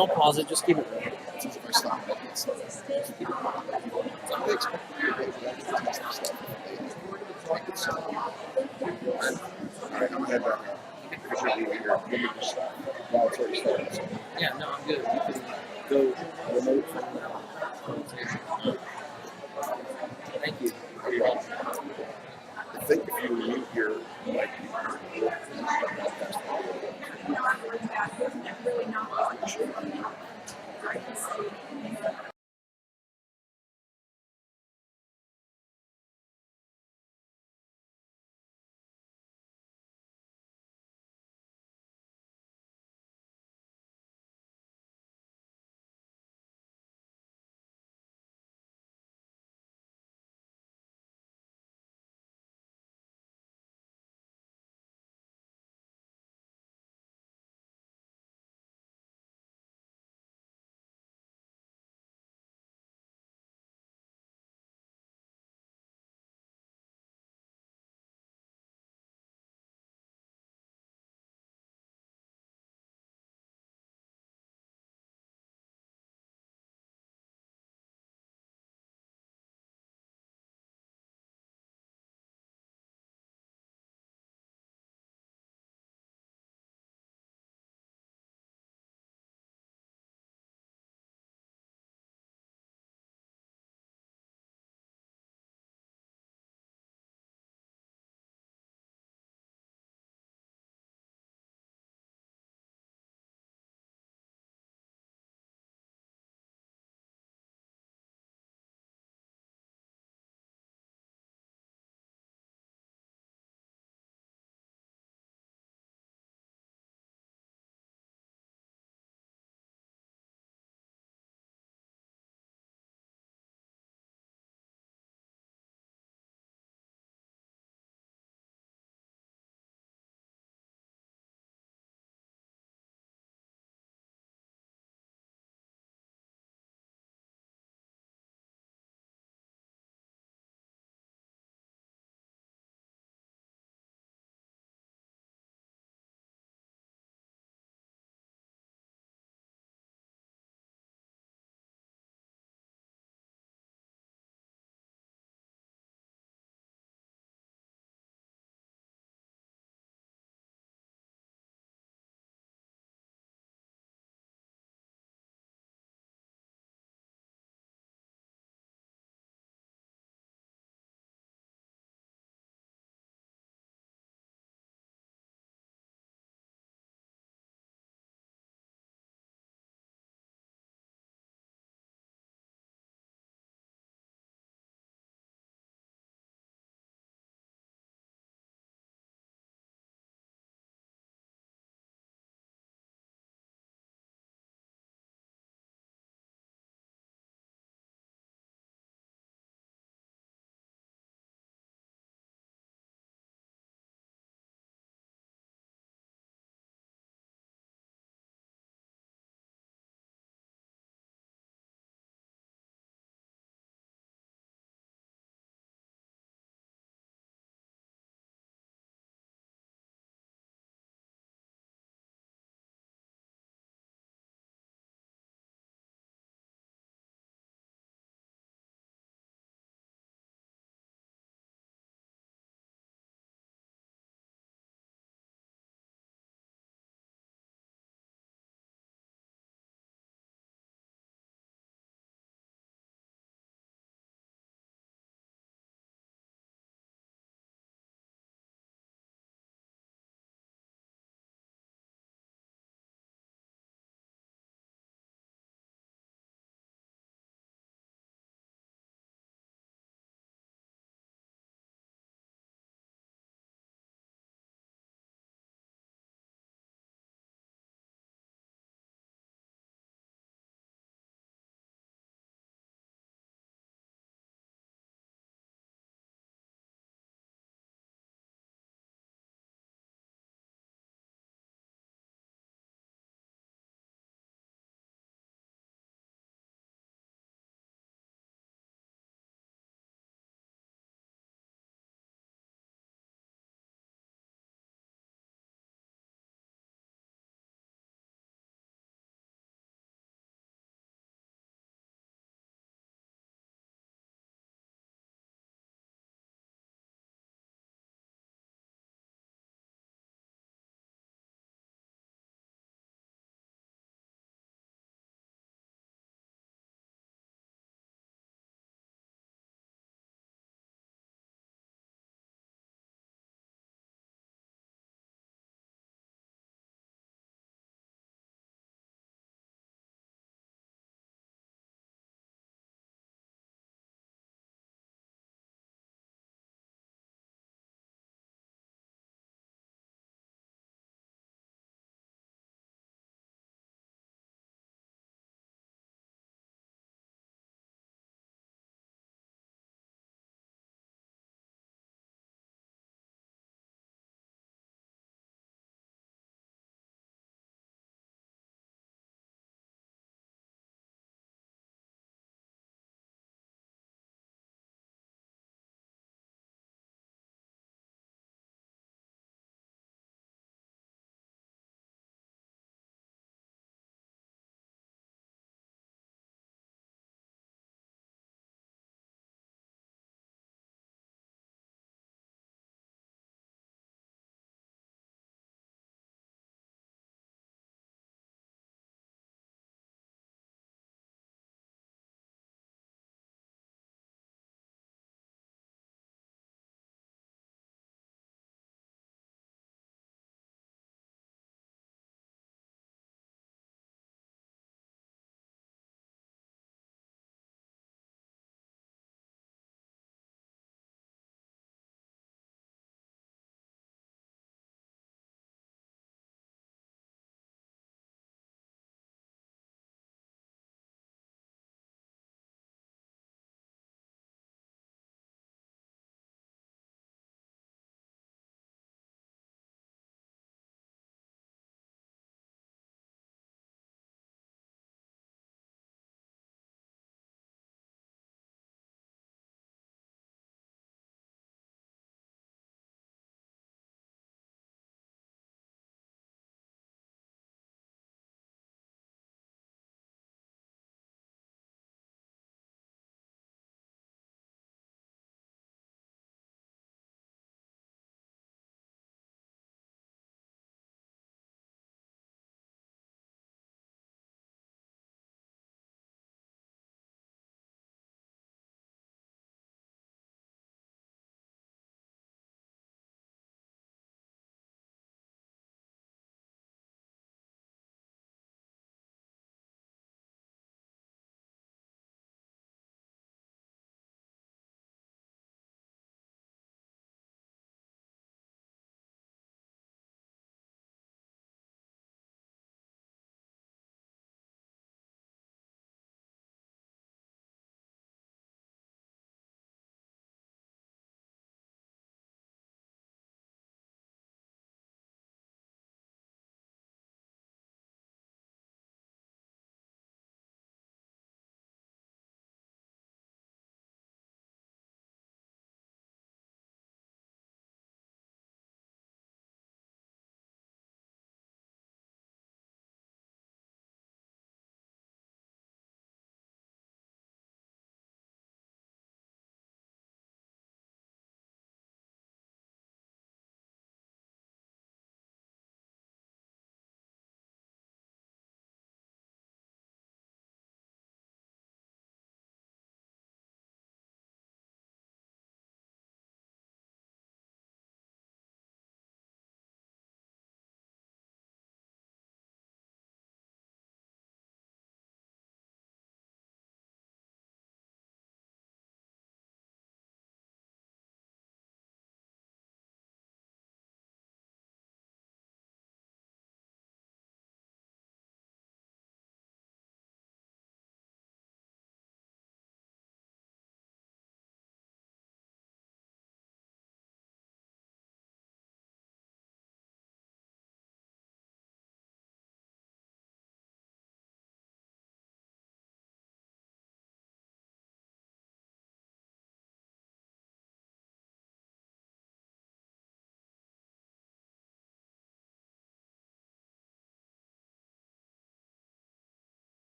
don't pause it. Just keep it running. It's easy if I stop it. It's just keep it going. So they expect you to be able to actually test the stuff. They make it simple. All right, I'm gonna head back out. Appreciate you here. Let me just stop. Wow, it's already started. So. Yeah, no, I'm good. You can go remote from now. Thank you. I think if you leave here, like,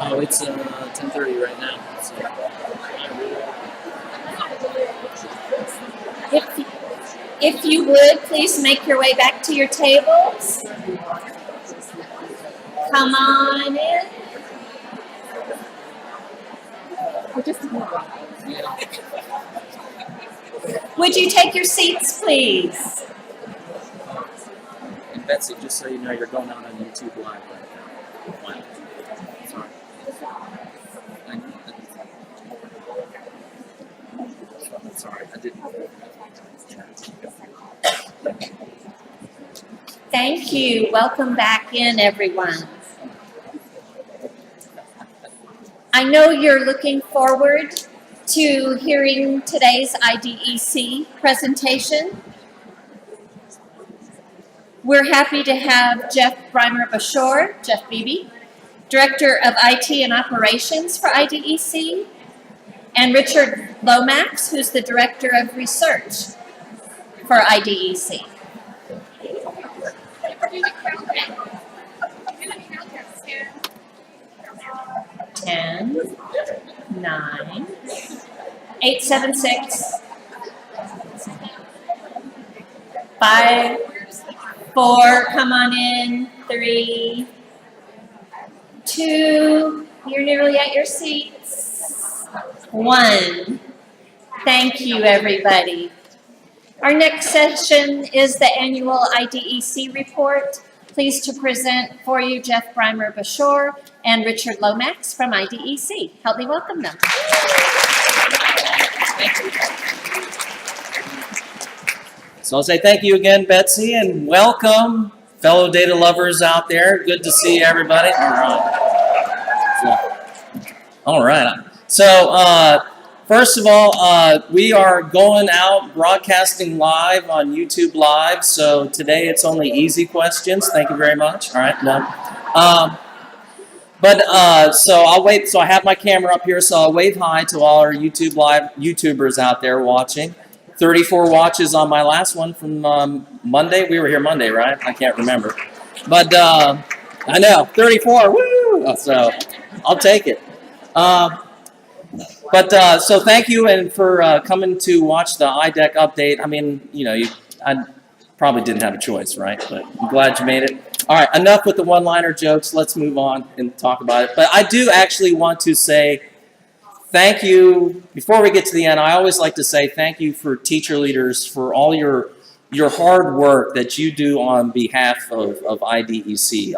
Oh, it's 10:30 right now. So. If you would, please make your way back to your tables. Come on in. Would you take your seats, please? And Betsy, just so you know, you're going out on YouTube Live right now. Wow. Sorry. Sorry, I didn't. Thank you. Welcome back in, everyone. I know you're looking forward to hearing today's IDEC presentation. We're happy to have Jeff Brymer-Bashore, Jeff Beebe, Director of IT and Operations for IDEC, and Richard Lomax, who's the Director of Research for IDEC. 10, 9, 8, 7, 6, 5, 4, come on in, 3, 2, you're nearly at your seats, 1. Thank you, everybody. Our next session is the annual IDEC report. Pleased to present for you Jeff Brymer-Bashore and Richard Lomax from IDEC. Help me welcome them. So I'll say thank you again, Betsy, and welcome, fellow data lovers out there. Good to see everybody. All right. So first of all, we are going out broadcasting live on YouTube Live. So today it's only easy questions. Thank you very much. All right. No. So I'll wait. So I have my camera up here. So I'll wave hi to all our YouTube Live YouTubers out there watching. 34 watches on my last one from Monday. We were here Monday, right? I can't remember. But I know, 34. Woo! So I'll take it. So thank you and for coming to watch the IDEC update. I mean, you know, I probably didn't have a choice, right? But I'm glad you made it. All right, enough with the one-liner jokes. Let's move on and talk about it. But I do actually want to say thank you. Before we get to the end, I always like to say thank you for teacher leaders for all your hard work that you do on behalf of IDEC.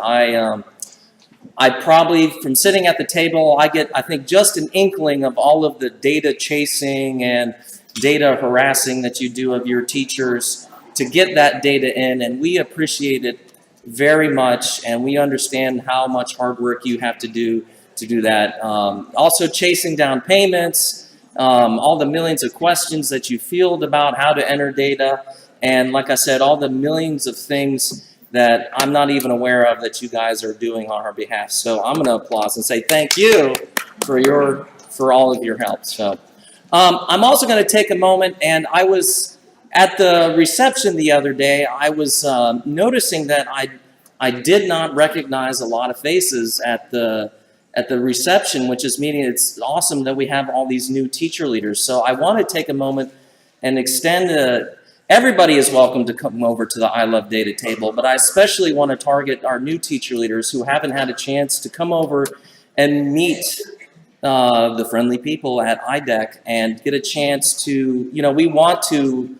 I probably, from sitting at the table, I get, I think, just an inkling of all of the data chasing and data harassing that you do of your teachers to get that data in, and we appreciate it very much, and we understand how much hard work you have to do that. Also chasing down payments, all the millions of questions that you field about how to enter data, and like I said, all the millions of things that I'm not even aware of that you guys are doing on our behalf. So I'm going to applaud and say thank you for all of your help. So I'm also going to take a moment, and I was at the reception the other day. I was noticing that I did not recognize a lot of faces at the reception, which is meaning it's awesome that we have all these new teacher leaders. So I want to take a moment and extend everybody is welcome to come over to the I Love Data table, but I especially want to target our new teacher leaders who haven't had a chance to come over and meet the friendly people at IDEC and get a chance to, you know, we want to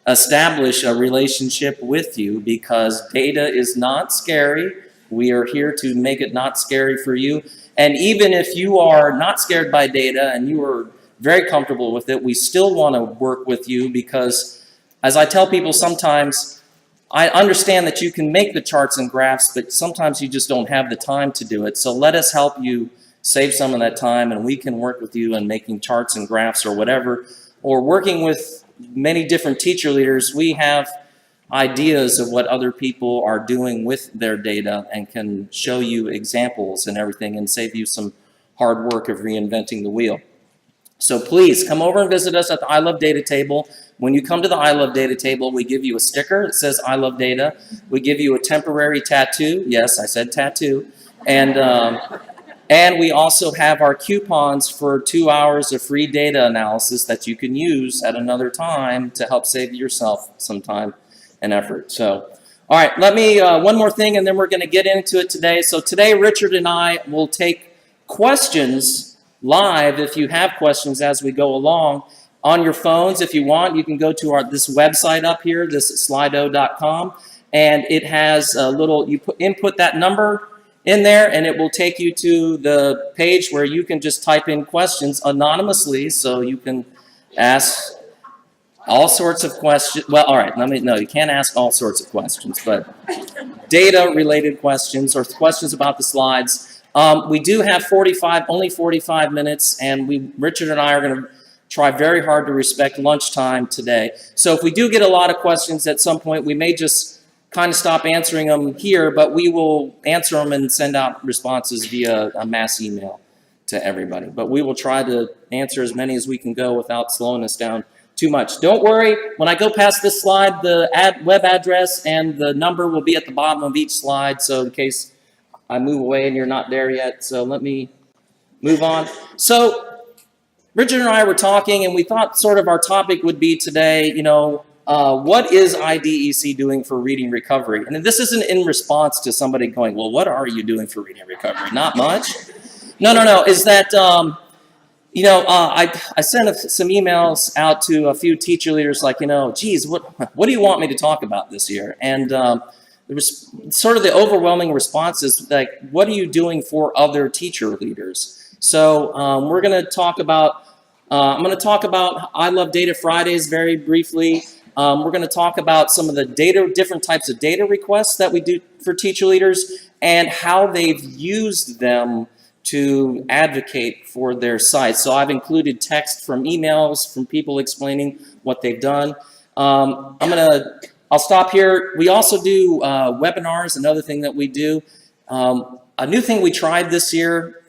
establish a relationship with you because data is not scary. We are here to make it not scary for you. And even if you are not scared by data and you are very comfortable with it, we still want to work with you because, as I tell people sometimes, I understand that you can make the charts and graphs, but sometimes you just don't have the time to do it. So let us help you save some of that time, and we can work with you in making charts and graphs or whatever, or working with many different teacher leaders. We have ideas of what other people are doing with their data and can show you examples and everything and save you some hard work of reinventing the wheel. So please come over and visit us at the I Love Data table. When you come to the I Love Data table, we give you a sticker that says I Love Data. We give you a temporary tattoo. Yes, I said tattoo. And And we also have our coupons for 2 hours of free data analysis that you can use at another time to help save yourself some time and effort. So, all right, let me, one more thing, and then we're going to get into it today. So today, Richard and I will take questions live if you have questions as we go along. On your phones, if you want, you can go to this website up here, this slido.com, and it has a little, input that number in there, and it will take you to the page where you can just type in questions anonymously, so you can ask all sorts of questions. Well, all right, no, you can't ask all sorts of questions, but data-related questions or questions about the slides. We do have only 45 minutes, and Richard and I are going to try very hard to respect lunchtime today. So if we do get a lot of questions at some point, we may just kind of stop answering them here, but we will answer them and send out responses via a mass email to everybody. But we will try to answer as many as we can go without slowing us down too much. Don't worry, when I go past this slide, the web address and the number will be at the bottom of each slide, so in case I move away and you're not there yet. So let me move on. So Richard and I were talking, and we thought sort of our topic would be today, what is IDEC doing for reading recovery? And this isn't in response to somebody going, well, what are you doing for reading recovery? Not much. No. Is that, I sent some emails out to a few teacher leaders like, geez, what do you want me to talk about this year? And there was sort of the overwhelming response is like, what are you doing for other teacher leaders? So we're going to talk about, I'm going to talk about I Love Data Fridays very briefly. We're going to talk about some of the different types of data requests that we do for teacher leaders and how they've used them to advocate for their sites. So I've included text from emails from people explaining what they've done. I'll stop here. We also do webinars, another thing that we do. A new thing we tried this year.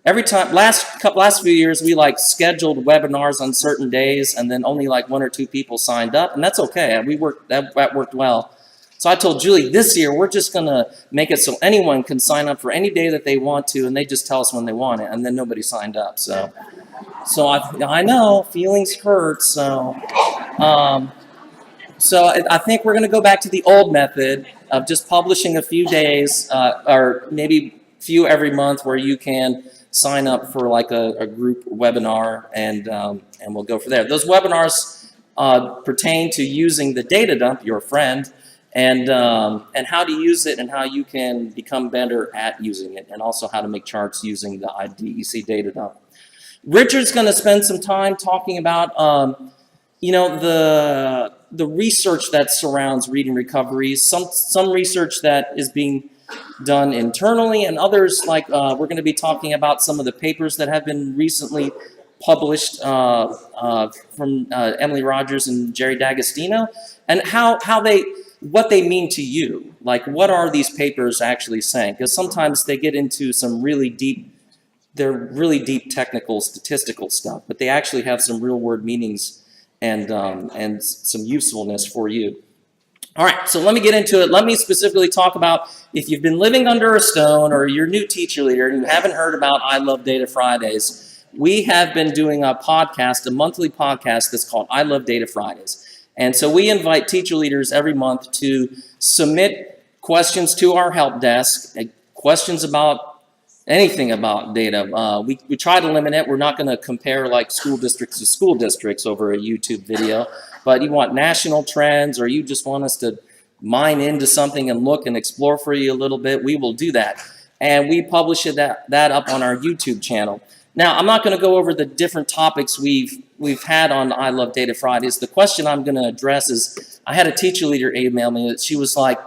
Every time, last few years, we scheduled webinars on certain days, and then only 1 or 2 people signed up, and that's okay. That worked well. So I told Julie, this year we're just gonna make it so anyone can sign up for any day that they want to, and they just tell us when they want it, and then nobody signed up. So I know feelings hurt. So I think we're gonna go back to the old method of just publishing a few days, or maybe few every month, where you can sign up for a group webinar, and we'll go from there. Those webinars pertain to using the data dump, your friend, and how to use it and how you can become better at using it, and also how to make charts using the IDEC data dump. Richard's going to spend some time talking about the research that surrounds reading recovery, some research that is being done internally, and others we're going to be talking about some of the papers that have been recently published from Emily Rogers and Jerry D'Agostino, and what they mean to you. What are these papers actually saying? Because sometimes they get into some really deep technical statistical stuff, but they actually have some real world meanings and some usefulness for you. All right, so let me get into it. Let me specifically talk about if you've been living under a stone or you're a new teacher leader and you haven't heard about I Love Data Fridays, we have been doing a monthly podcast that's called I Love Data Fridays. And so we invite teacher leaders every month to submit questions to our help desk, questions about anything about data. We try to limit it. We're not going to compare school districts to school districts over a YouTube video. But you want national trends, or you just want us to mine into something and look and explore for you a little bit, we will do that. And we publish that up on our YouTube channel. Now, I'm not going to go over the different topics we've had on I Love Data Fridays. The question I'm going to address is, I had a teacher leader email me that she's like,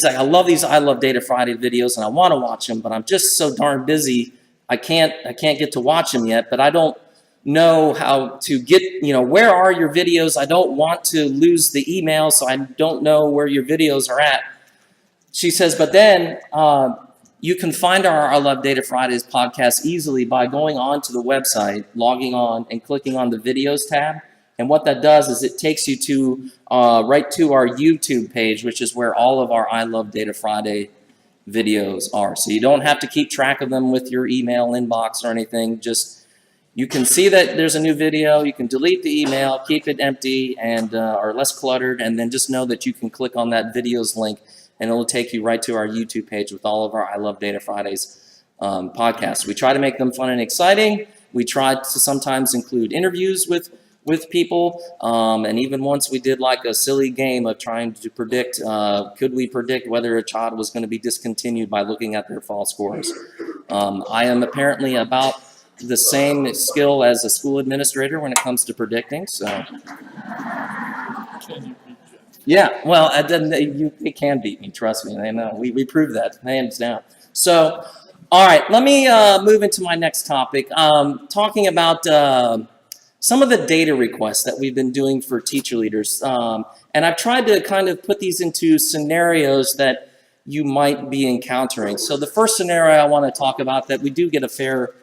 I love these I Love Data Friday videos and I want to watch them, but I'm just so darn busy, I can't get to watch them yet, but I don't know how to get, where are your videos? I don't want to lose the email, so I don't know where your videos are at. She says, but then you can find our I Love Data Fridays podcast easily by going on to the website, logging on, and clicking on the videos tab. And what that does is it takes you to right to our YouTube page, which is where all of our I Love Data Friday videos are. So you don't have to keep track of them with your email inbox or anything. Just, you can see that there's a new video, you can delete the email, keep it empty and or less cluttered, and then just know that you can click on that videos link and it'll take you right to our YouTube page with all of our I Love Data Fridays podcasts. We try to make them fun and exciting. We try to sometimes include interviews with people, and even once we did like a silly game of trying to predict, could we predict whether a child was going to be discontinued by looking at their fall scores. I am apparently about the same skill as a school administrator when it comes to predicting, so. Yeah, well, it can beat me, trust me. I know, we proved that, hands down. So, all right, let me move into my next topic, talking about some of the data requests that we've been doing for teacher leaders. And I've tried to kind of put these into scenarios that you might be encountering. So the first scenario I want to talk about that we do get a fair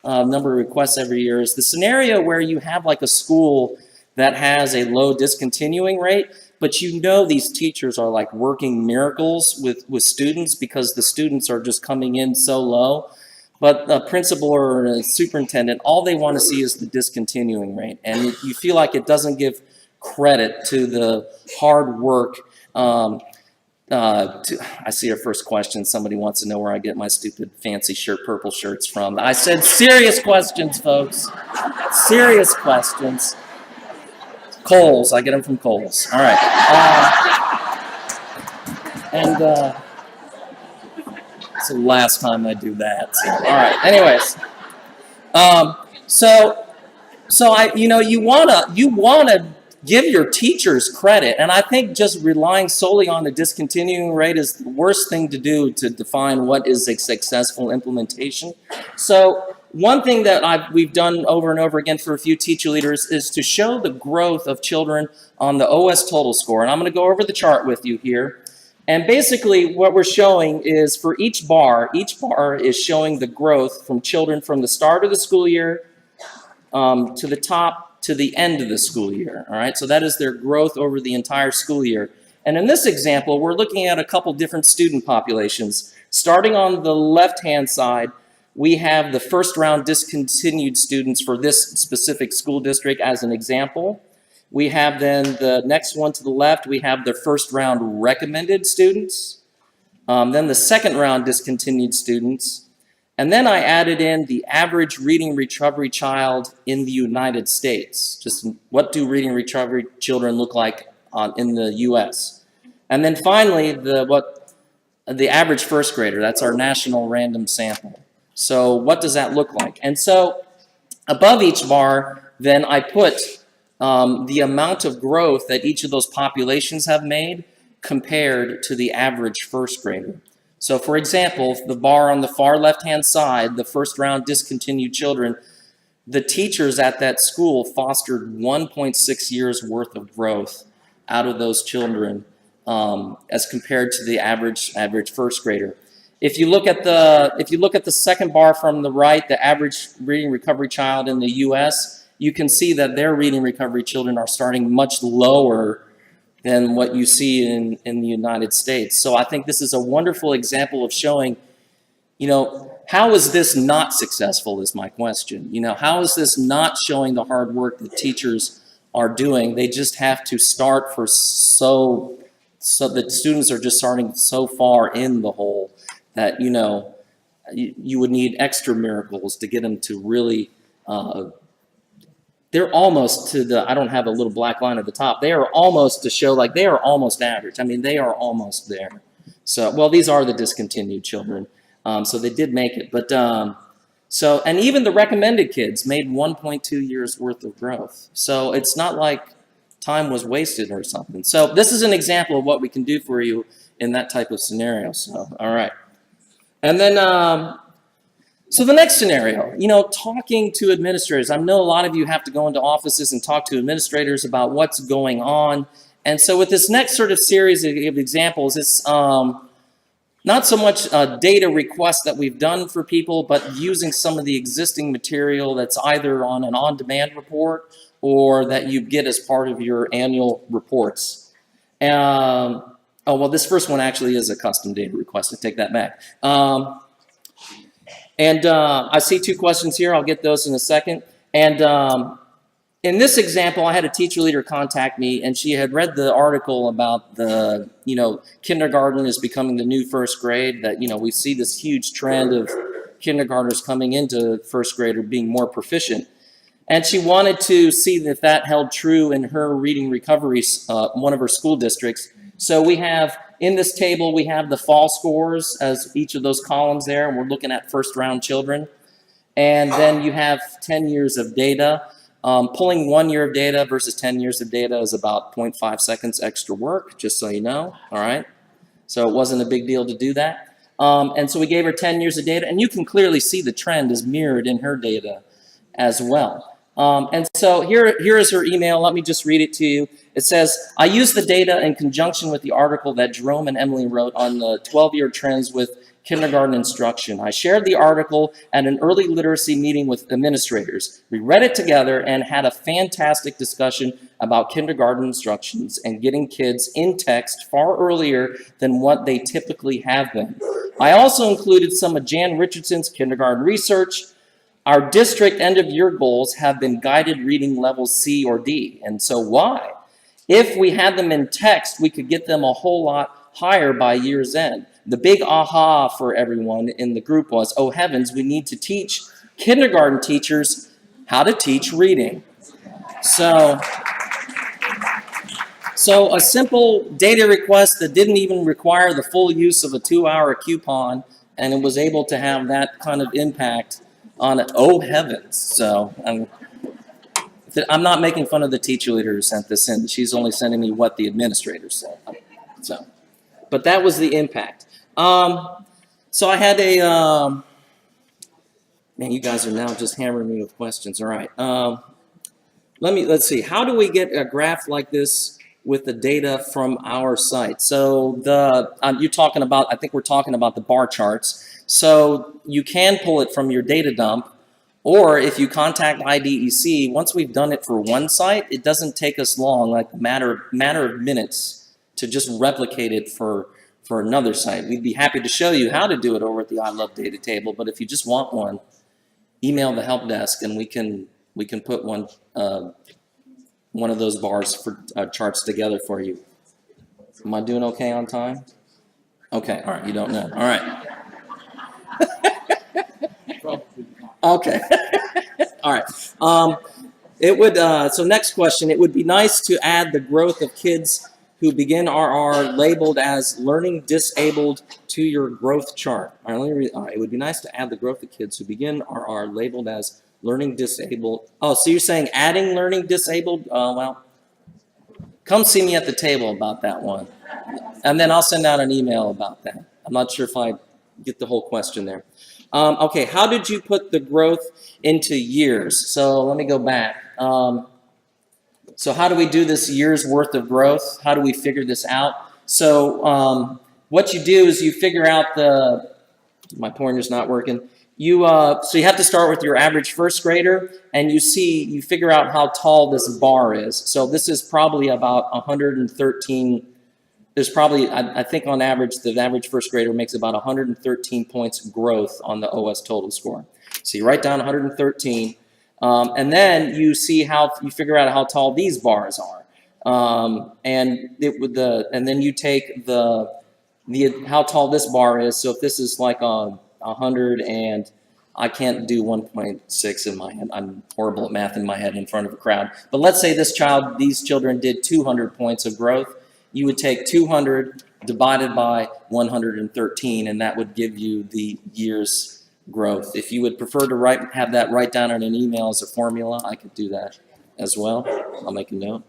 number of requests every year is the scenario where you have like a school that has a low discontinuing rate, but you know these teachers are like working miracles with students because the students are just coming in so low. But a principal or a superintendent, all they want to see is the discontinuing rate. And you feel like it doesn't give credit to the hard work. I see our first question. Somebody wants to know where I get my stupid fancy purple shirts from. I said serious questions, folks. Serious questions. Kohl's. I get them from Kohl's. All right. It's the last time I do that. So, all right. Anyways, you wanna give your teachers credit, and I think just relying solely on the discontinuing rate is the worst thing to do to define what is a successful implementation. So one thing that we've done over and over again for a few teacher leaders is to show the growth of children on the OS total score, and I'm going to go over the chart with you here. And basically what we're showing is for each bar is showing the growth from children from the start of the school year to the top to the end of the school year. All right, so that is their growth over the entire school year. And in this example, we're looking at a couple different student populations. Starting on the left-hand side, we have the first round discontinued students for this specific school district as an example. We have then the next one to the left, we have the first round recommended students, then the second round discontinued students, and then I added in the average reading recovery child in the United States. Just what do reading recovery children look like in the US? And then finally, the average first grader, that's our national random sample. So what does that look like? And so above each bar, then I put the amount of growth that each of those populations have made compared to the average first grader. So for example, the bar on the far left-hand side, the first round discontinued children, the teachers at that school fostered 1.6 years worth of growth out of those children as compared to the average first grader. If you look at the second bar from the right, the average reading recovery child in the US, you can see that their reading recovery children are starting much lower than what you see in the United States. So I think this is a wonderful example of showing, how is this not successful is my question. How is this not showing the hard work that teachers are doing? They just have to start so the students are just starting so far in the hole that, you would need extra miracles to get them to really, they're almost to I don't have a little black line at the top. They are almost to show like they are almost average. I mean, they are almost there. So, well, these are the discontinued children. So they did make it. But, and even the recommended kids made 1.2 years worth of growth. So it's not like time was wasted or something. So this is an example of what we can do for you in that type of scenario. So, all right. And then, so the next scenario, talking to administrators. I know a lot of you have to go into offices and talk to administrators about what's going on. And so with this next sort of series of examples, it's not so much data requests that we've done for people, but using some of the existing material that's either on an on-demand report or that you get as part of your annual reports. Oh, well, this first one actually is a custom data request. I take that back. I see 2 questions here. I'll get those in a second. And in this example, I had a teacher leader contact me, and she had read the article about the, kindergarten is becoming the new first grade, that, we see this huge trend of kindergartners coming into first grade or being more proficient. And she wanted to see if that held true in her reading recovery, one of her school districts. So we have, in this table, we have the fall scores as each of those columns there, and we're looking at first-round children. And then you have 10 years of data. Pulling 1 year of data versus 10 years of data is about 0.5 seconds extra work, just so you know, all right? So it wasn't a big deal to do that. And so we gave her 10 years of data, and you can clearly see the trend is mirrored in her data as well. And so here is her email. Let me just read it to you. It says, I use the data in conjunction with the article that Jerome and Emily wrote on the 12-year trends with kindergarten instruction. I shared the article at an early literacy meeting with administrators. We read it together and had a fantastic discussion about kindergarten instructions and getting kids in text far earlier than what they typically have been. I also included some of Jan Richardson's kindergarten research. Our district end-of-year goals have been guided reading levels C or D. And so why? If we had them in text, we could get them a whole lot higher by year's end. The big aha for everyone in the group was, oh heavens, we need to teach kindergarten teachers how to teach reading. So a simple data request that didn't even require the full use of a 2-hour coupon, and it was able to have that kind of impact on it. Oh heavens. So I'm not making fun of the teacher leader who sent this in. She's only sending me what the administrator said. So, but that was the impact. So I had a, man, you guys are now just hammering me with questions. All right. Let's see. How do we get a graph like this with the data from our site? So you're talking about, I think we're talking about the bar charts. So you can pull it from your data dump, or if you contact IDEC, once we've done it for one site, it doesn't take us long, like a matter of minutes, to just replicate it for another site. We'd be happy to show you how to do it over at the I Love Data table, but if you just want one, email the help desk and we can put one of those bars for charts together for you. Am I doing okay on time? Okay, all right, you don't know. All right. Okay. All right. So next question, it would be nice to add the growth of kids who begin RR labeled as learning disabled to your growth chart. All right, let me read. All right, it would be nice to add the growth of kids who begin RR labeled as learning disabled. Oh, so you're saying adding learning disabled? Well, come see me at the table about that one. And then I'll send out an email about that. I'm not sure if I get the whole question there. Okay, how did you put the growth into years? So let me go back. So how do we do this year's worth of growth? How do we figure this out? So what you do is you figure out my pointer's not working. So you have to start with your average first grader, and you figure out how tall this bar is. So this is probably about 113. There's probably, I think on average, the average first grader makes about 113 points growth on the OS total score. So you write down 113, and then you figure out how tall these bars are. And then you take how tall this bar is. So if this is like 100, and I can't do 1.6 in my head. I'm horrible at math in my head in front of a crowd. But let's say these children did 200 points of growth. You would take 200 divided by 113, and that would give you the year's growth. If you would prefer to have that write down in an email as a formula, I could do that as well. I'll make a note.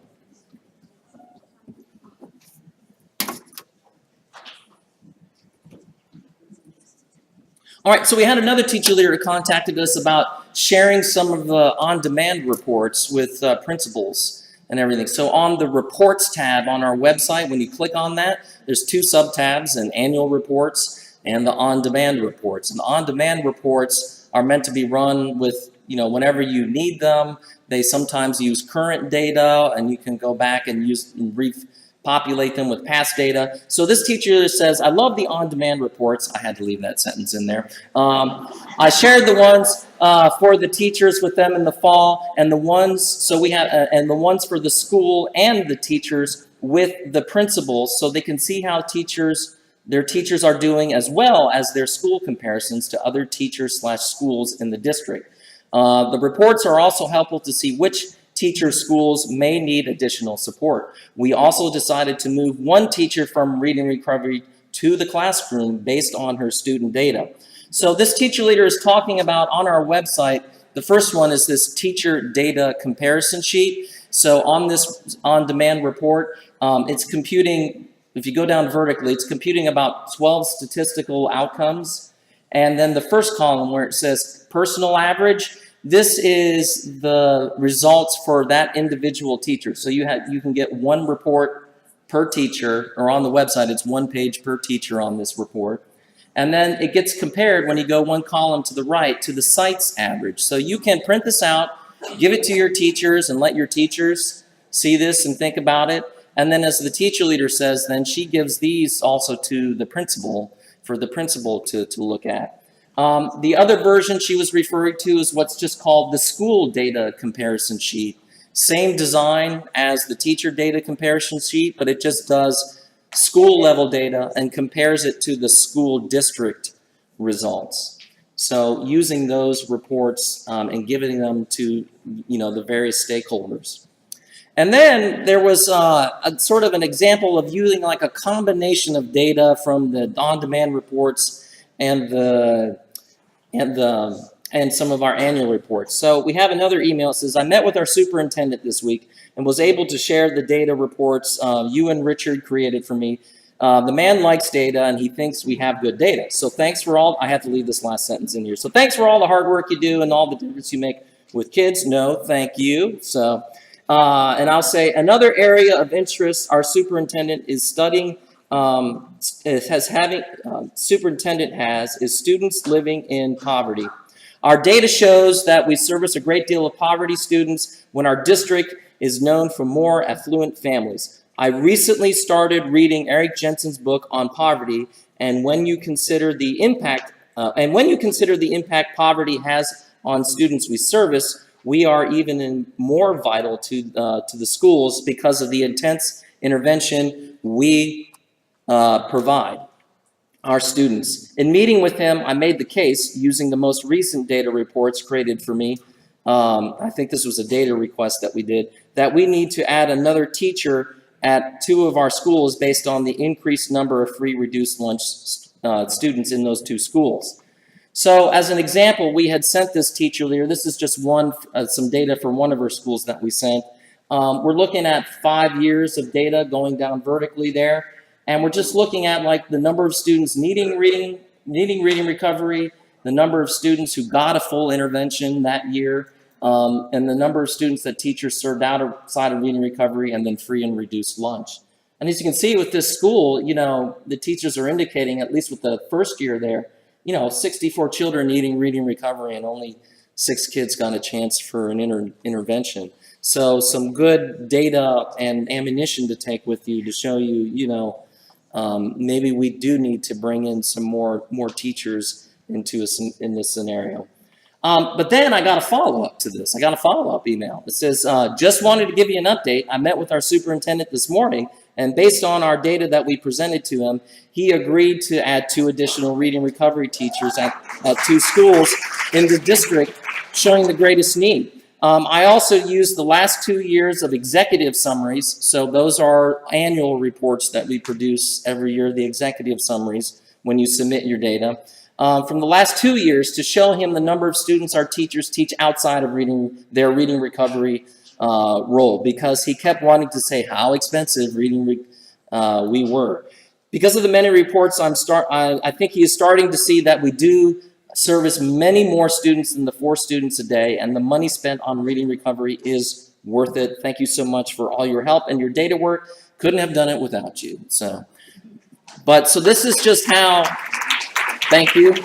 All right, so we had another teacher leader who contacted us about sharing some of the on-demand reports with principals and everything. So on the reports tab on our website, when you click on that, there's 2 sub-tabs, an annual reports and the on-demand reports. And the on-demand reports are meant to be run with, whenever you need them. They sometimes use current data, and you can go back and populate them with past data. So this teacher says, I love the on-demand reports. I had to leave that sentence in there. I shared the ones for the teachers with them in the fall, and the ones, so we had, and the ones for the school and the teachers with the principals, so they can see how their teachers are doing, as well as their school comparisons to other teachers/schools in the district. The reports are also helpful to see which teacher schools may need additional support. We also decided to move one teacher from reading recovery to the classroom based on her student data. So this teacher leader is talking about on our website, the first one is this teacher data comparison sheet. So on this on-demand report, it's computing, if you go down vertically, it's computing about 12 statistical outcomes. And then the first column where it says personal average, this is the results for that individual teacher. So you can get one report per teacher, or on the website, it's one page per teacher on this report. And then it gets compared when you go one column to the right to the site's average. So you can print this out, give it to your teachers, and let your teachers see this and think about it. And then as the teacher leader says, then she gives these also to the principal for the principal to look at. The other version she was referring to is what's just called the school data comparison sheet. Same design as the teacher data comparison sheet, but it just does school level data and compares it to the school district results. So using those reports and giving them to the various stakeholders. And then there was a sort of an example of using like a combination of data from the on-demand reports and some of our annual reports. So we have another email that says, I met with our superintendent this week and was able to share the data reports you and Richard created for me. The man likes data and he thinks we have good data. So thanks for all, I have to leave this last sentence in here. So thanks for all the hard work you do and all the difference you make with kids. No, thank you. So, and I'll say another area of interest our superintendent is studying superintendent is students living in poverty. Our data shows that we service a great deal of poverty students when our district is known for more affluent families. I recently started reading Eric Jensen's book on poverty, and when you consider the impact poverty has on students we service, we are even more vital to the schools because of the intense intervention we provide our students. In meeting with him, I made the case using the most recent data reports created for me. I think this was a data request that we did, that we need to add another teacher at 2 of our schools based on the increased number of free reduced lunch students in those 2 schools. So as an example, we had sent this teacher leader, this is just some data from one of our schools that we sent. We're looking at 5 years of data going down vertically there. And we're just looking at like the number of students needing reading recovery, the number of students who got a full intervention that year, and the number of students that teachers served outside of reading recovery, and then free and reduced lunch. And as you can see with this school, the teachers are indicating, at least with the first year there, 64 children needing reading recovery and only 6 kids got a chance for an intervention. So some good data and ammunition to take with you to show you, maybe we do need to bring in some more teachers in this scenario. But then I got a follow-up to this. I got a follow-up email. It says, just wanted to give you an update. I met with our superintendent this morning, and based on our data that we presented to him, he agreed to add 2 additional reading recovery teachers at 2 schools in the district showing the greatest need. I also used the last 2 years of executive summaries. So those are annual reports that we produce every year, the executive summaries, when you submit your data. From the last 2 years to show him the number of students our teachers teach outside of their reading recovery role, because he kept wanting to say how expensive we were. Because of the many reports, I think he is starting to see that we do service many more students than the 4 students a day, and the money spent on reading recovery is worth it. Thank you so much for all your help and your data work. Couldn't have done it without you. So this is just how, thank you.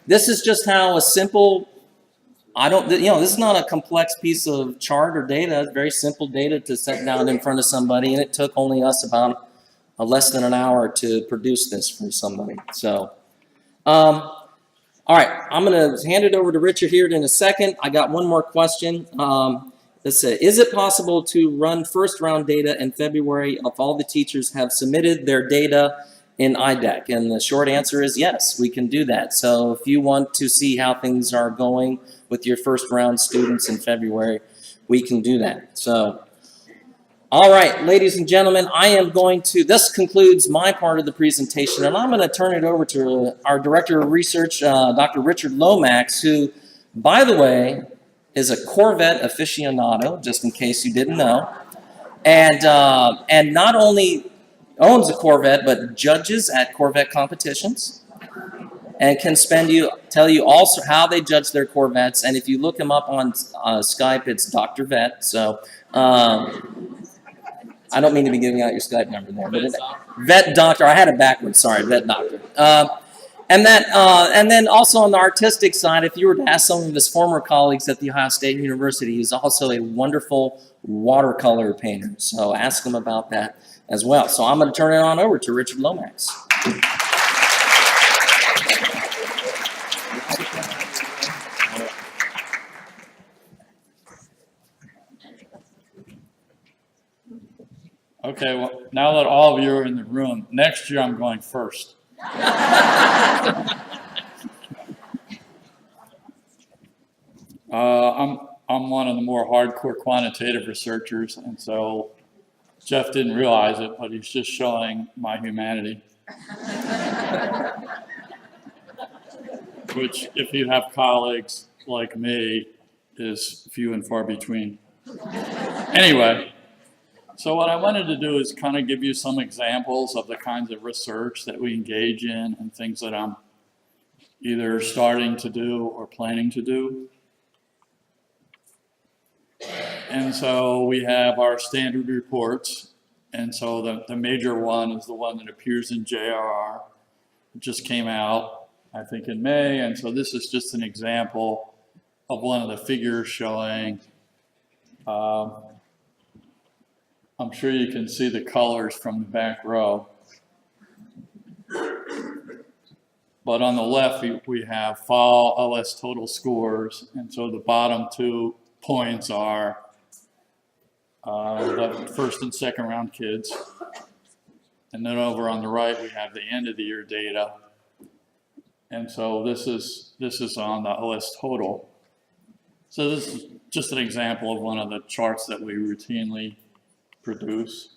This is just how a simple I don't, this is not a complex piece of chart or data. It's very simple data to set down in front of somebody, and it took only us about less than an hour to produce this for somebody. So, all right, I'm going to hand it over to Richard here in a second. I got one more question. Let's say, is it possible to run first round data in February if all the teachers have submitted their data in IDEC? And the short answer is yes, we can do that. So if you want to see how things are going with your first round students in February, we can do that. So, all right, ladies and gentlemen, this concludes my part of the presentation, and I'm going to turn it over to our Director of Research, Dr. Richard Lomax, who, by the way, is a Corvette aficionado, just in case you didn't know, and not only owns a Corvette, but judges at Corvette competitions, and can tell you also how they judge their Corvettes. And if you look him up on Skype, it's Dr. Vet. So I don't mean to be giving out your Skype number there, but Vet Doctor. I had it backwards. Sorry, Vet Doctor. And then also on the artistic side, if you were to ask some of his former colleagues at The Ohio State University, he's also a wonderful watercolor painter. So ask him about that as well. So I'm going to turn it on over to Richard Lomax. Okay, well, now that all of you are in the room, next year I'm going first. I'm one of the more hardcore quantitative researchers, and so Jeff didn't realize it, but he's just showing my humanity. Which, if you have colleagues like me, is few and far between. Anyway, so what I wanted to do is kind of give you some examples of the kinds of research that we engage in and things that I'm either starting to do or planning to do. And so we have our standard reports. And so the major one is the one that appears in JRR. It just came out, I think, in May. And so this is just an example of one of the figures showing, I'm sure you can see the colors from the back row. But on the left, we have fall OS total scores. And so the bottom 2 points are the first and second round kids. And then over on the right, we have the end of the year data. And so this is on the OS total. So this is just an example of one of the charts that we routinely produce.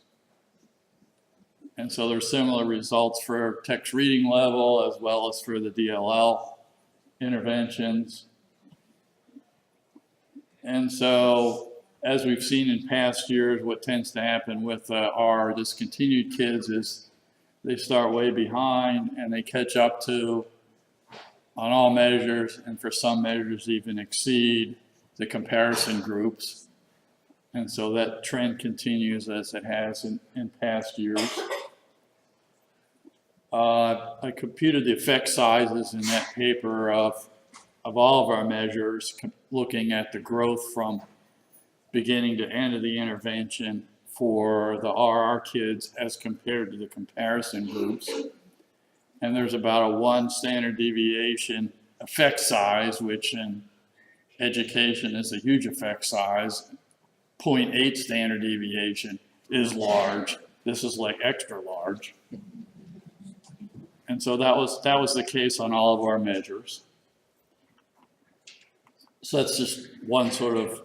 And so there's similar results for text reading level as well as for the DLL interventions. And so, as we've seen in past years, what tends to happen with our discontinued kids is they start way behind and they catch up to, on all measures, and for some measures even exceed the comparison groups. And so that trend continues as it has in past years. I computed the effect sizes in that paper of all of our measures, looking at the growth from beginning to end of the intervention for the RR kids as compared to the comparison groups. And there's about a 1 standard deviation effect size, which in education is a huge effect size. 0.8 standard deviation is large. This is like extra large. And so that was the case on all of our measures. So that's just one sort of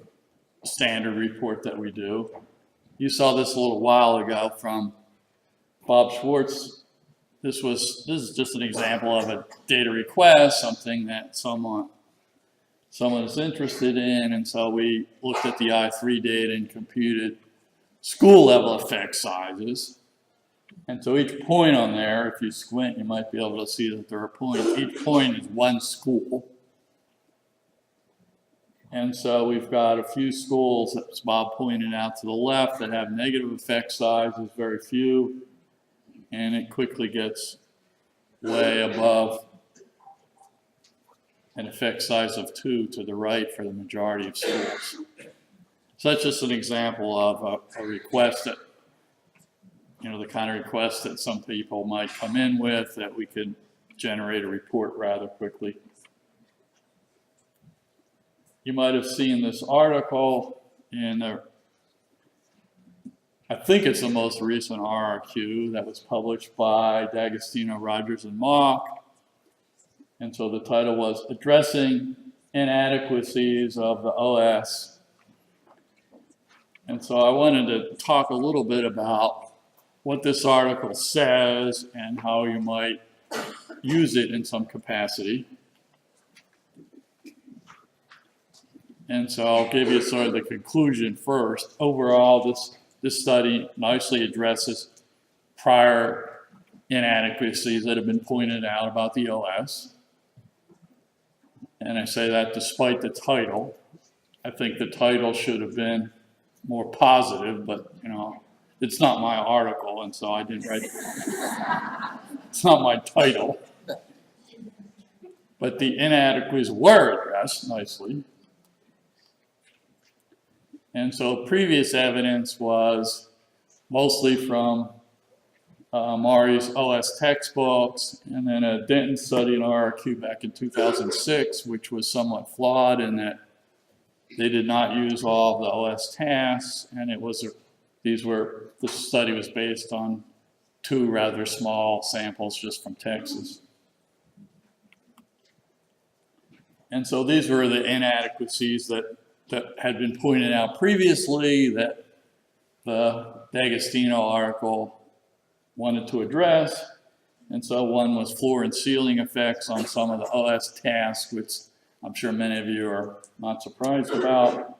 standard report that we do. You saw this a little while ago from Bob Schwartz. This is just an example of a data request, something that someone is interested in. And so we looked at the I3 data and computed school level effect sizes. And so each point on there, if you squint, you might be able to see that there are points. Each point is one school. And so we've got a few schools, as Bob pointed out to the left, that have negative effect sizes, very few. And it quickly gets way above an effect size of 2 to the right for the majority of schools. So that's just an example of a request that, the kind of request that some people might come in with that we could generate a report rather quickly. You might have seen this article in I think it's the most recent RRQ that was published by D'Agostino, Rogers, and Mock. And so the title was Addressing Inadequacies of the OS. And so I wanted to talk a little bit about what this article says and how you might use it in some capacity. And so I'll give you sort of the conclusion first. Overall, this study nicely addresses prior inadequacies that have been pointed out about the OS. And I say that despite the title. I think the title should have been more positive, but it's not my article, and so I didn't write it. It's not my title. But the inadequacies were addressed nicely. And so previous evidence was mostly from Mari's OS textbooks, and then a Denton study in RRQ back in 2006, which was somewhat flawed in that they did not use all of the OS tasks, and the study was based on 2 rather small samples just from Texas. And so these were the inadequacies that had been pointed out previously that the D'Agostino article wanted to address. And so one was floor and ceiling effects on some of the OS tasks, which I'm sure many of you are not surprised about,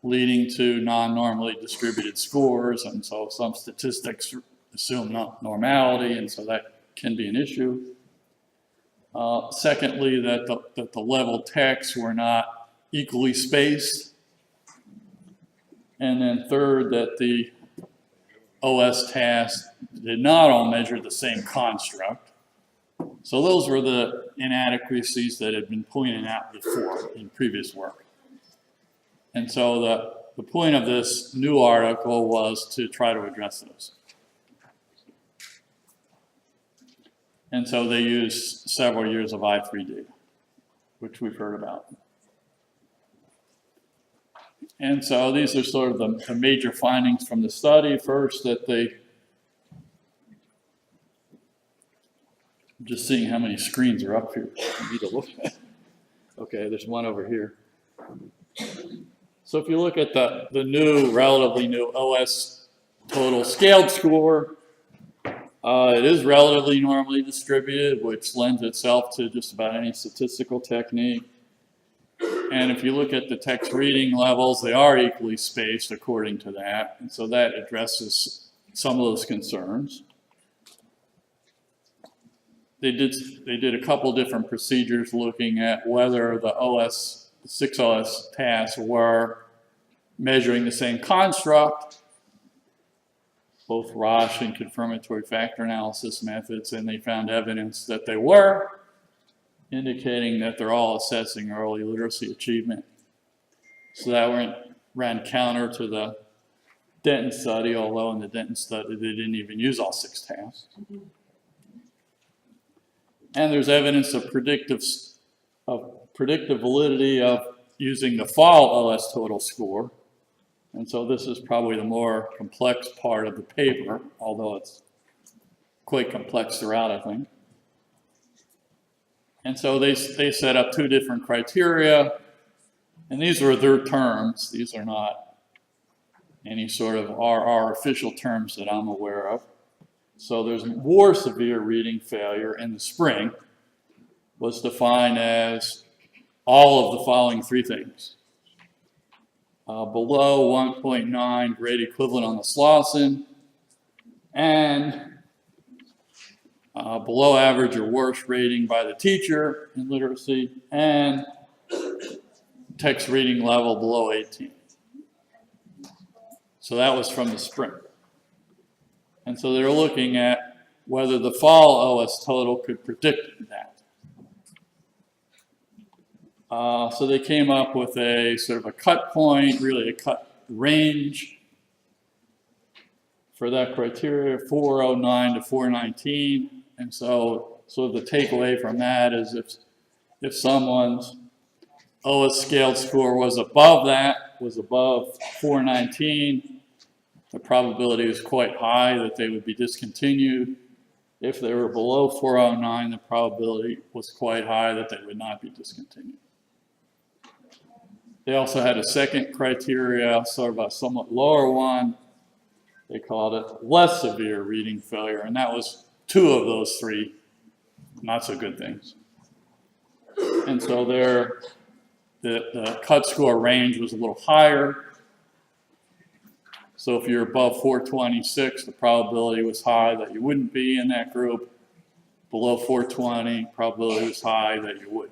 leading to non-normally distributed scores. And so some statistics assume normality, and so that can be an issue. Secondly, that the level texts were not equally spaced. And then third, that the OS tasks did not all measure the same construct. So those were the inadequacies that had been pointed out before in previous work. And so the point of this new article was to try to address those. And so they used several years of I3 data, which we've heard about. And so these are sort of the major findings from the study. First, that I'm just seeing how many screens are up here. I need to look at. Okay, there's one over here. So if you look at the new, relatively new OS total scaled score, it is relatively normally distributed, which lends itself to just about any statistical technique. And if you look at the text reading levels, they are equally spaced according to that. And so that addresses some of those concerns. They did a couple different procedures looking at whether the 6 OS tasks were measuring the same construct, both Roche and confirmatory factor analysis methods, and they found evidence that they were, indicating that they're all assessing early literacy achievement. So that ran counter to the Denton study, although in the Denton study they didn't even use all 6 tasks. And there's evidence of predictive validity of using the fall OS total score. And so this is probably the more complex part of the paper, although it's quite complex throughout, I think. And so they set up 2 different criteria, and these were their terms. These are not any sort of our official terms that I'm aware of. So there's more severe reading failure in the spring was defined as all of the following 3 things. Below 1.9 grade equivalent on the Slauson, and below average or worse rating by the teacher in literacy, and text reading level below 18. So that was from the spring. And so they're looking at whether the fall OS total could predict that. So they came up with a sort of a cut point, really a cut range for that criteria, 409 to 419. And so sort of the takeaway from that is if someone's OS scaled score was above that, was above 419, the probability is quite high that they would be discontinued. If they were below 409, the probability was quite high that they would not be discontinued. They also had a second criteria, sort of a somewhat lower one. They called it less severe reading failure, and that was 2 of those 3 not so good things. And so the cut score range was a little higher. So if you're above 426, the probability was high that you wouldn't be in that group. Below 420, probability was high that you would.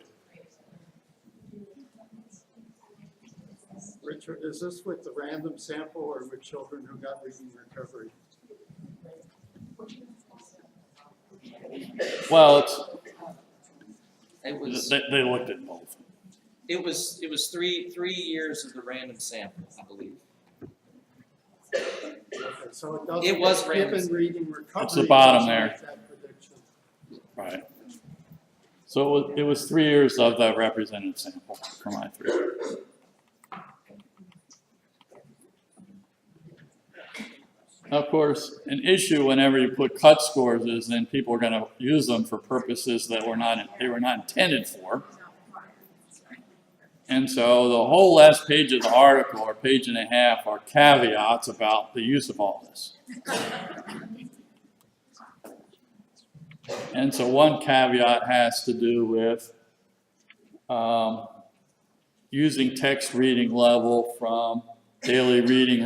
Richard, is this with the random sample or with children who got reading recovery? Well, It was they looked at both. it was three years of the random sample, I believe. Okay, so it doesn't. It was given random. reading recovery. It's the bottom doesn't there. make that prediction. Right. So it was 3 years of the representative sample from I3. Of course, an issue whenever you put cut scores is then people are going to use them for purposes that they were not intended for. And so the whole last page of the article, or page and a half, are caveats about the use of all this. And so one caveat has to do with using text reading level from daily running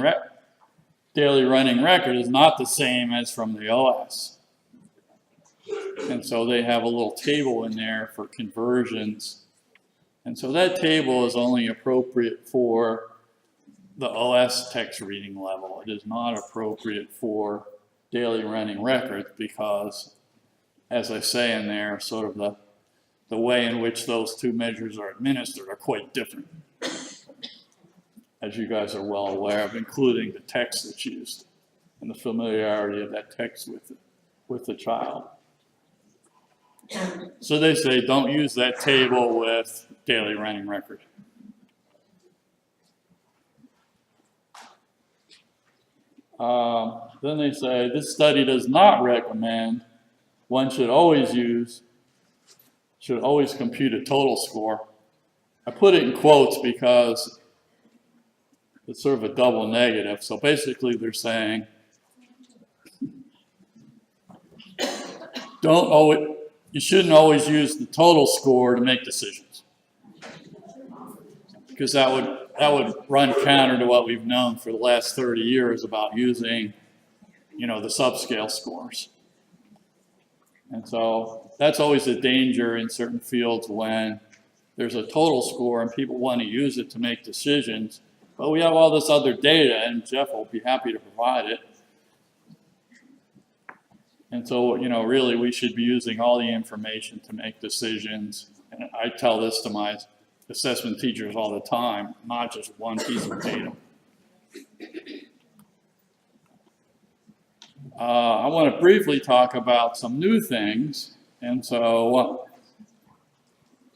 record is not the same as from the OS. And so they have a little table in there for conversions. And so that table is only appropriate for the OS text reading level. It is not appropriate for daily running records because, as I say in there, sort of the way in which those 2 measures are administered are quite different, as you guys are well aware of, including the text that's used and the familiarity of that text with the child. So they say don't use that table with daily running record. Then they say this study does not recommend one should always compute a total score. I put it in quotes because it's sort of a double negative. So basically they're saying you shouldn't always use the total score to make decisions, because that would run counter to what we've known for the last 30 years about using, the subscale scores. And so that's always a danger in certain fields when there's a total score and people want to use it to make decisions, but we have all this other data, and Jeff will be happy to provide it. And so, really we should be using all the information to make decisions. And I tell this to my assessment teachers all the time, not just one piece of data. I want to briefly talk about some new things. And so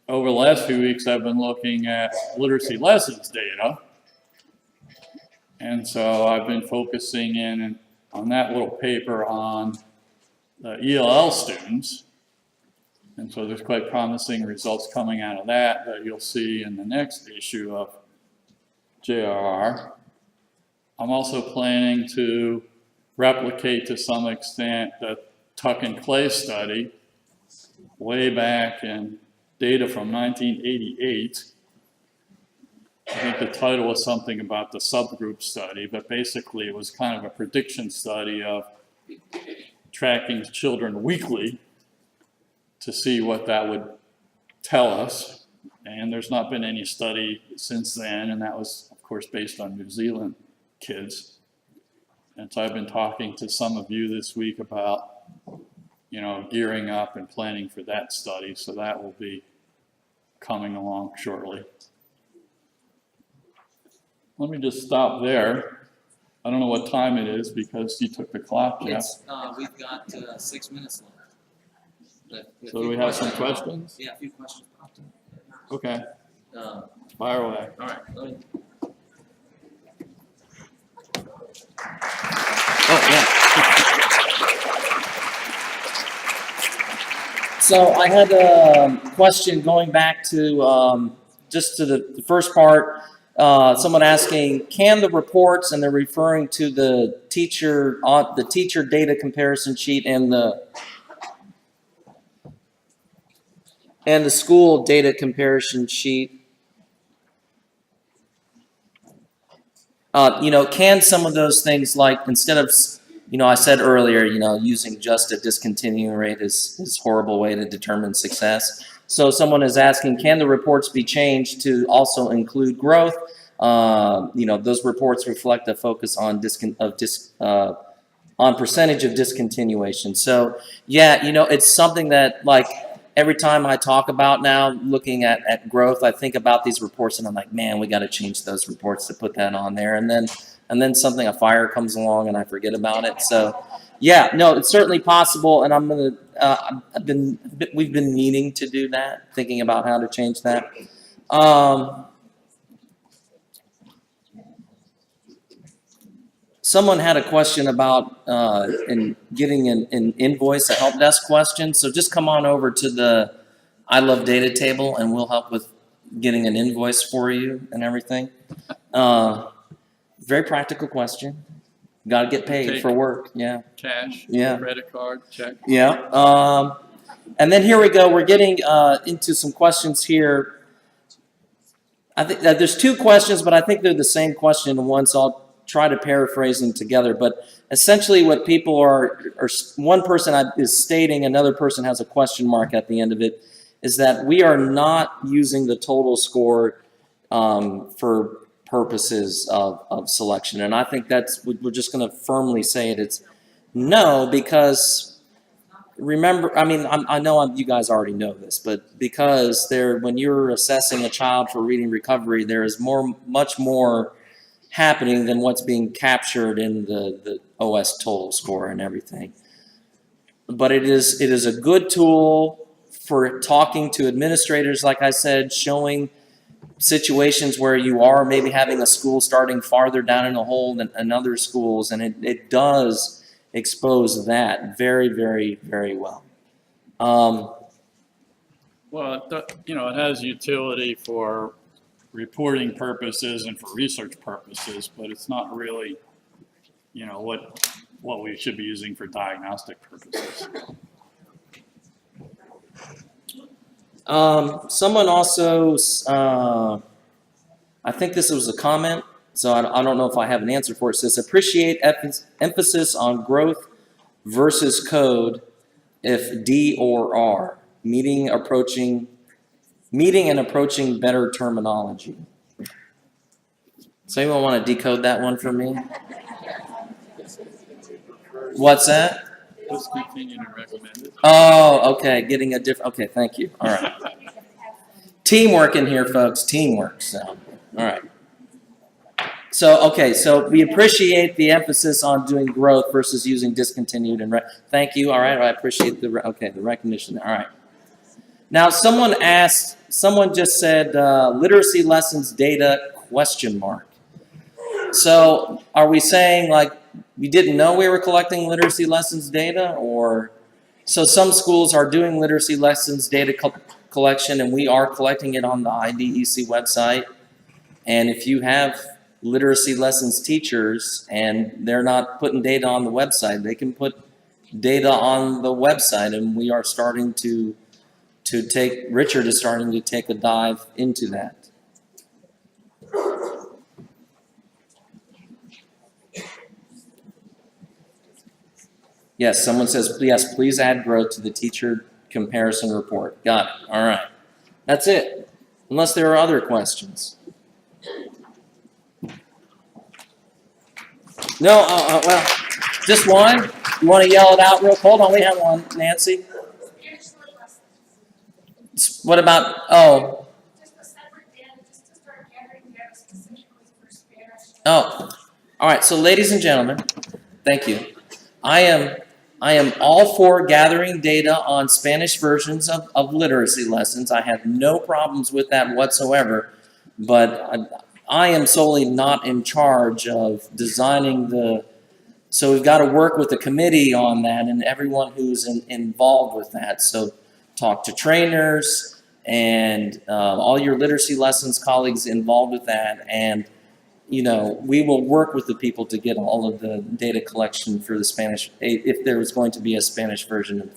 over the last few weeks, I've been looking at literacy lessons data. And so I've been focusing in on that little paper on the ELL students. And so there's quite promising results coming out of that you'll see in the next issue of JRR. I'm also planning to replicate to some extent the Tuck and Clay study way back in data from 1988. I think the title was something about the subgroup study, but basically it was kind of a prediction study of tracking children weekly to see what that would tell us. And there's not been any study since then, and that was, of course, based on New Zealand kids. And so I've been talking to some of you this week about, gearing up and planning for that study. So that will be coming along shortly. Let me just stop there. I don't know what time it is because you took the clock, Jeff. We've got 6 minutes left. So do we have some questions? Yeah, a few questions popped in. Okay, fire away. All right. So I had a question going back to just to the first part. Someone asking, can the reports, and they're referring to the teacher data comparison sheet and the school data comparison sheet. Can some of those things, like instead of, I said earlier, using just a discontinuing rate is a horrible way to determine success. So someone is asking, can the reports be changed to also include growth? Those reports reflect a focus on on percentage of discontinuation. So yeah, it's something that, like, every time I talk about now looking at growth, I think about these reports and I'm like, man, we got to change those reports to put that on there. And then a fire comes along and I forget about it. So yeah, no, it's certainly possible. And we've been needing to do that, thinking about how to change that. Someone had a question about getting an invoice, a help desk question. So just come on over to the I Love Data table and we'll help with getting an invoice for you and everything. Very practical question. Got to get paid for work. Yeah. Cash, yeah. Credit card, check. Yeah. And then here we go. We're getting into some questions here. I think that there's two questions, but I think they're the same question in one, so I'll try to paraphrase them together. But essentially what people are one person is stating, another person has a question mark at the end of it, is that we are not using the total score for purposes of selection. And I think we're just going to firmly say it's no, because remember, I know you guys already know this, but because when you're assessing a child for reading recovery, there is much more happening than what's being captured in the OS total score and everything. But it is a good tool for talking to administrators, like I said, showing situations where you are maybe having a school starting farther down in a hole than other schools, and it does expose that very, very, very well. Well, it has utility for reporting purposes and for research purposes, but it's not really, what we should be using for diagnostic purposes. Someone also, I think this was a comment, so I don't know if I have an answer for it. It says, appreciate emphasis on growth versus code if D or R, meeting and approaching better terminology. So anyone want to decode that one for me? What's that? Discontinued and recommended. Oh, okay. Getting a different. Okay, thank you. All right. Teamwork in here, folks. Teamwork. So, all right. So, okay. So we appreciate the emphasis on doing growth versus using discontinued and thank you. All right. I appreciate the recognition. All right. Now, someone just said literacy lessons data ? So are we saying, like, we didn't know we were collecting literacy lessons data? Or so some schools are doing literacy lessons data collection, and we are collecting it on the IDEC website. And if you have literacy lessons teachers and they're not putting data on the website, they can put data on the website, and we are starting to Richard is starting to take a dive into that. Yes, someone says, yes, please add growth to the teacher comparison report. Got it. All right. That's it. Unless there are other questions. No, well, just one? You want to yell it out real quick? Hold on, we have one. Nancy? What about, Oh, all right. So, ladies and gentlemen, thank you. I am all for gathering data on Spanish versions of literacy lessons. I have no problems with that whatsoever. But I am solely not in charge of designing the. So we've got to work with the committee on that and everyone who's involved with that. So talk to trainers and all your literacy lessons colleagues involved with that. And, you know, we will work with the people to get all of the data collection for the Spanish, if there was going to be a Spanish version of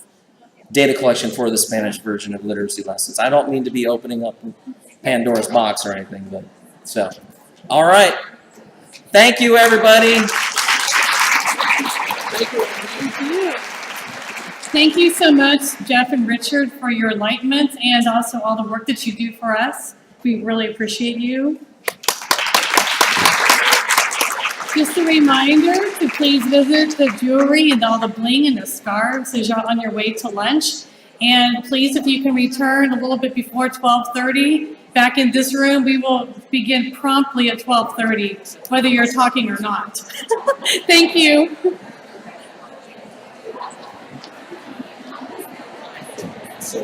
data collection for the Spanish version of literacy lessons. I don't mean to be opening up Pandora's box or anything, but so. All right. Thank you, everybody. Thank you so much, Jeff and Richard, for your enlightenment and also all the work that you do for us. We really appreciate you. Just a reminder to please visit the jewelry and all the bling and the scarves as you're on your way to lunch. And please, if you can return a little bit before 12:30 back in this room, we will begin promptly at 12:30, whether you're talking or not. Thank you. So